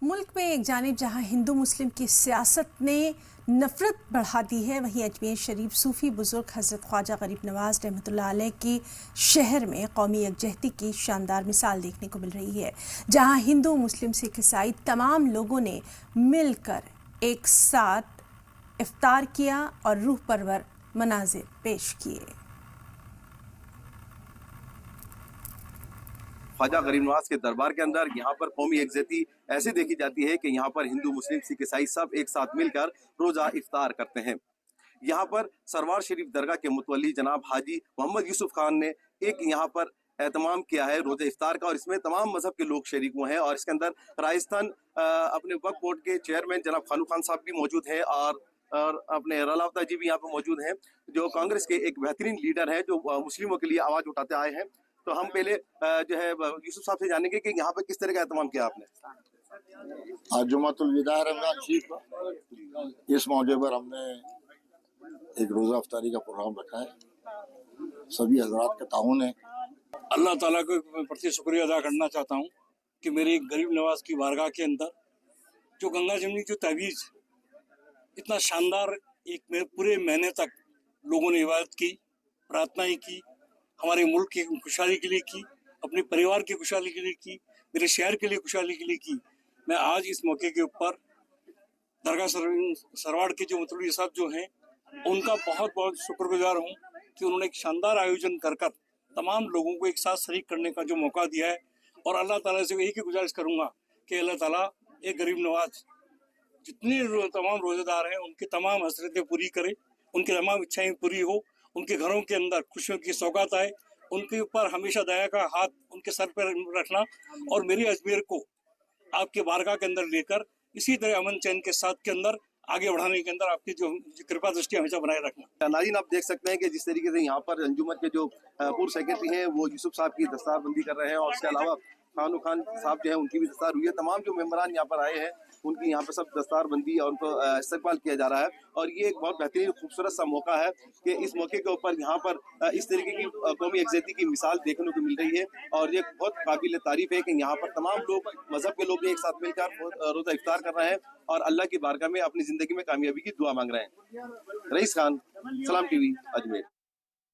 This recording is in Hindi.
मुल्क में एक जानिब जहां हिंदू मुस्लिम की सियासत ने नफरत बढ़ा दी है, वहीं अजमेर शरीफ सूफी बुजुर्ग हज़रत ख्वाजा गरीब नवाज रहमतुल्लाह अलैह की शहर में कौमी यकजहती की शानदार मिसाल देखने को मिल रही है, जहां हिंदू मुस्लिम सिख ईसाई तमाम लोगों ने मिलकर एक साथ इफ्तार किया और रूह परवर मनाजिर पेश किए। ख्वाजा गरीब नवाज के दरबार के अंदर यहाँ पर कौमी यकजहती ऐसे देखी जाती है कि यहाँ पर हिंदू मुस्लिम सिख ईसाई सब एक साथ मिलकर रोजा इफ्तार करते हैं। यहाँ पर सरवार शरीफ दरगाह के मुतवल्ली जनाब हाजी मोहम्मद यूसुफ खान ने एक यहाँ पर एहतमाम किया है रोजा इफ्तार का, और इसमें तमाम मजहब के लोग शरीक हुए हैं। और इसके अंदर राजस्थान अपने वक्फ बोर्ड के चेयरमैन जनाब खानू खान साहब भी मौजूद हैं, और अपने रलावता जी भी यहाँ पर मौजूद हैं, जो कांग्रेस के एक बेहतरीन लीडर है जो मुस्लिमों के लिए आवाज उठाते आए हैं। तो हम पहले जो है यूसुफ साहब से जानेंगे कि यहाँ पे किस तरह का एहतमाम किया आपने। आज जुमातुल विदा रमजान शरीफ, इस मौके पर हमने एक रोज़ा इफ्तारी का प्रोग्राम रखा है। सभी हजरात का ताउन है। अल्लाह ताला को प्रति शुक्रिया अदा करना चाहता हूँ कि मेरे गरीब नवाज की बारगाह के अंदर जो गंगा जमनी जो तवीज़ इतना शानदार एक पूरे महीने तक लोगों ने इबादत की, प्रार्थनाएं की, हमारे मुल्क की खुशहाली के लिए की, अपने परिवार की खुशहाली के लिए की, मेरे शहर के लिए खुशहाली के लिए की। मैं आज इस मौके के ऊपर दरगाह सरवाड़ के जो मुतल्ली साहब जो हैं उनका बहुत बहुत शुक्रगुजार हूँ कि उन्होंने एक शानदार आयोजन कर तमाम लोगों को एक साथ शरीक करने का जो मौका दिया है। और अल्लाह ताला से यही की गुजारिश करूँगा कि अल्लाह ताला एक गरीब नवाज जितने तमाम रोजेदार हैं उनकी तमाम हसरतें पूरी करे, उनकी तमाम इच्छाएं पूरी हो, उनके घरों के अंदर खुशियों की सौगात आए, उनके ऊपर हमेशा दया का हाथ उनके सर पर रखना, और मेरी अजमेर को आपके बारगाह के अंदर लेकर इसी तरह अमन चैन के साथ के अंदर आगे बढ़ाने के अंदर आपकी जो कृपा दृष्टि हमेशा बनाए रखना। नाज़रीन, आप देख सकते हैं कि जिस तरीके से यहाँ पर अंजुमन के जो पूर्व सेक्रेटरी हैं वो यूसुफ साहब की दस्तारबंदी कर रहे हैं, और इसके अलावा खानू खान साहब जो है उनकी भी दस्तार हुई है। तमाम जो मेम्बरान यहाँ पर आए हैं उनकी यहाँ पर सब दस्तारबंदी और उनको इस्तकबाल किया जा रहा है। और ये एक बहुत बेहतरीन खूबसूरत सा मौका है कि इस मौके के ऊपर यहाँ पर इस तरीके की कौमी यकजहती की मिसाल देखने को मिल रही है, और ये बहुत काबिल तारीफ है कि यहाँ पर तमाम लोग मजहब के लोग एक साथ मिलकर रोजा इफ्तार कर रहे हैं और अल्लाह की बारगाह में अपनी जिंदगी में कामयाबी की दुआ मांग रहे हैं। रईस खान, सलाम टीवी, अजमेर।